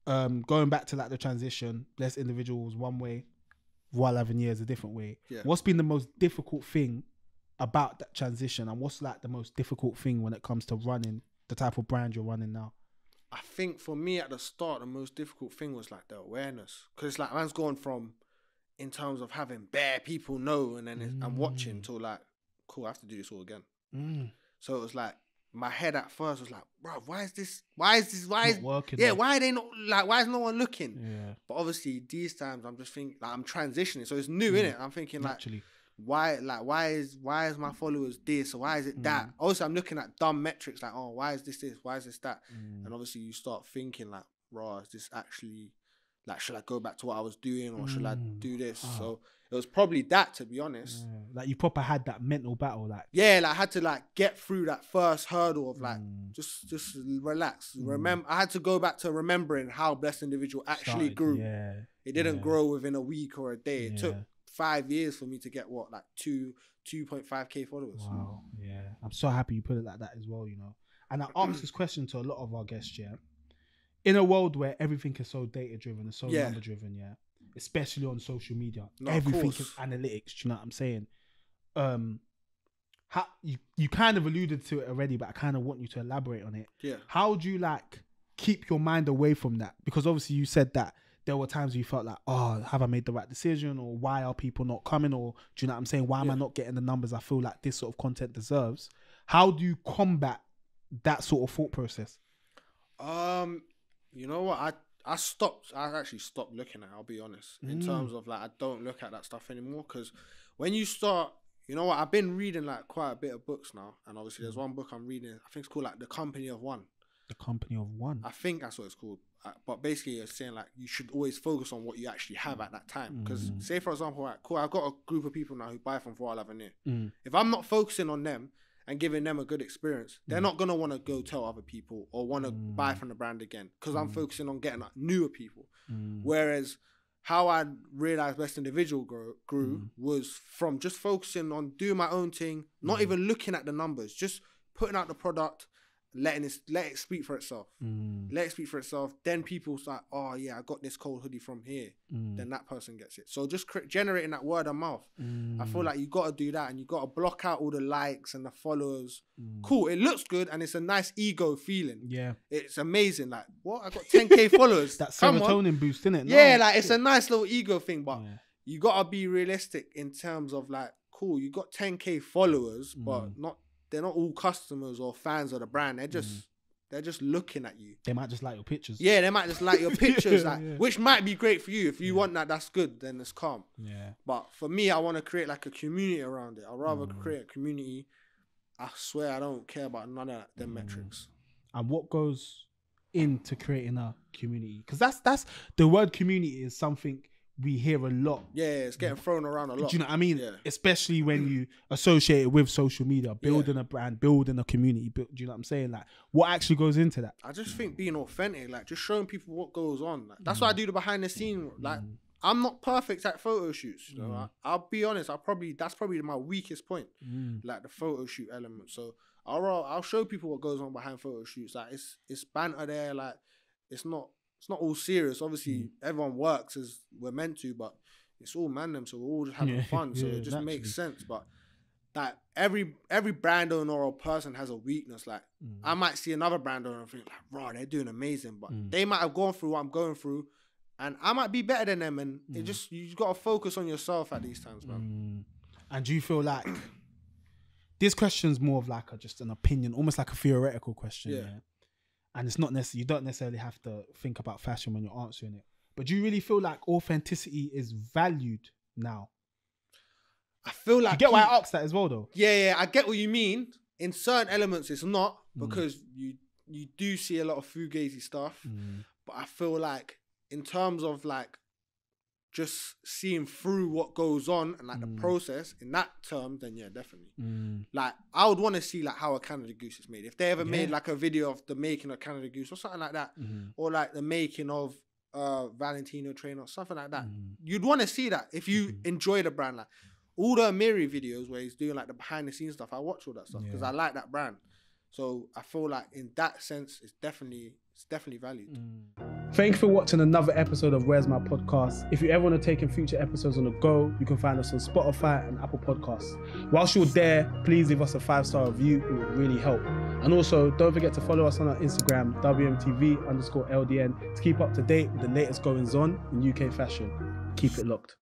going back to like the transition, Blessed Individuals one way, Voir L'avenir is a different way. Yeah. What's been the most difficult thing about that transition, and what's like the most difficult thing when it comes to running the type of brand you're running now? I think for me at the start, the most difficult thing was like the awareness, because it's like man's gone from, in terms of having bare people know and then I'm watching, to like, cool, I have to do this all again. So it was like, my head at first was like, bro, why is working? Yeah, why are they not, like, why is no one looking? Yeah. But obviously these times I'm just thinking, like, I'm transitioning, so it's new, innit? I'm thinking like, Naturally. why is my followers this, or why is it that? Also, I'm looking at dumb metrics like, oh, why is this, why is this that? And obviously you start thinking like, raw, is this actually, like, should I go back to what I was doing, or should I do this? So it was probably that, to be honest. Like you proper had that mental battle, like Yeah, like I had to like get through that first hurdle of like just relax. Remember, I had to go back to remembering how Blessed Individual actually grew. Yeah. It didn't grow within a week or a day. It took 5 years for me to get what, like 2.5k followers. Wow. Yeah. I'm so happy you put it like that as well, you know. And I asked this question to a lot of our guests, yeah. In a world where everything is so data driven and so number driven, yeah, especially on social media, everything is analytics. Do you know what I'm saying? How you kind of alluded to it already, but I kind of want you to elaborate on it. Yeah. How do you like keep your mind away from that? Because obviously you said that there were times where you felt like, oh, have I made the right decision, or why are people not coming, or do you know what I'm saying? Why am I not getting the numbers I feel like this sort of content deserves? How do you combat that sort of thought process? You know what? I actually stopped looking at it, I'll be honest. In terms of like, I don't look at that stuff anymore, because when you start, you know what? I've been reading like quite a bit of books now, and obviously there's one book I'm reading, I think it's called like The Company of One. The Company of One? I think that's what it's called. But basically it's saying like, you should always focus on what you actually have at that time. Because say for example, right, cool, I've got a group of people now who buy from Voir L'avenir. If I'm not focusing on them and giving them a good experience, they're not going to want to go tell other people or want to buy from the brand again, because I'm focusing on getting like, newer people. Whereas how I realized Blessed Individual grew was from just focusing on doing my own thing, not even looking at the numbers, just putting out the product, let it speak for itself. Let it speak for itself. Then people start, oh yeah, I got this cold hoodie from here. Then that person gets it. So just generating that word of mouth. I feel like you got to do that, and you got to block out all the likes and the followers. Cool, it looks good, and it's a nice ego feeling. Yeah, it's amazing. Like, what? I got 10k followers. That serotonin boost, isn't it? Yeah, like it's a nice little ego thing, but you got to be realistic in terms of like, cool, you got 10k followers, but they're not all customers or fans of the brand. They're just looking at you. They might just like your pictures. Yeah, they might just like your pictures, like, which might be great for you. If you want that, that's good. Then it's calm. Yeah. But for me, I want to create like a community around it. I'd rather create a community. I swear, I don't care about none of them metrics. And what goes into creating a community? Because that's the word community is something we hear a lot. Yeah, it's getting thrown around a lot. Do you know what I mean? Yeah. Especially when you associate it with social media, building a brand, building a community. Do you know what I'm saying? Like, what actually goes into that? I just think being authentic, like just showing people what goes on. Like, that's why I do the behind the scene. Like, I'm not perfect at photo shoots. You know, I'll be honest. That's probably my weakest point, like the photo shoot element. So I'll show people what goes on behind photo shoots. Like it's banter there. Like it's not all serious. Obviously, everyone works as we're meant to, but it's all man-them, so we're all just having fun. So it just makes sense. But that every brand owner or person has a weakness. Like I might see another brand owner and think, like, "Raw, they're doing amazing," but they might have gone through what I'm going through, and I might be better than them. And it just you got to focus on yourself at these times, man. And do you feel like this question's more of like just an opinion, almost like a theoretical question? Yeah. And it's not necessarily, you don't necessarily have to think about fashion when you're answering it. But do you really feel like authenticity is valued now? I feel like... You get why I asked that as well, though? Yeah, I get what you mean. In certain elements, it's not, because you do see a lot of fugazi stuff. But I feel like in terms of like just seeing through what goes on and like the process in that term, then yeah, definitely. Like I would want to see like how a Canada Goose is made. If they ever made like a video of the making of Canada Goose or something like that, or like the making of Valentino train or something like that, you'd want to see that if you enjoy the brand. Like all the Amiri videos where he's doing like the behind the scenes stuff, I watch all that stuff because I like that brand. So I feel like in that sense, it's definitely it's definitely valued. Thank you for watching another episode of Where's My Podcast. If you ever want to take in future episodes on the go, you can find us on Spotify and Apple Podcasts. Whilst you're there, please leave us a 5-star review. It would really help. And also, don't forget to follow us on our Instagram, WMTV_LDN, to keep up to date with the latest goings on in UK fashion. Keep it locked.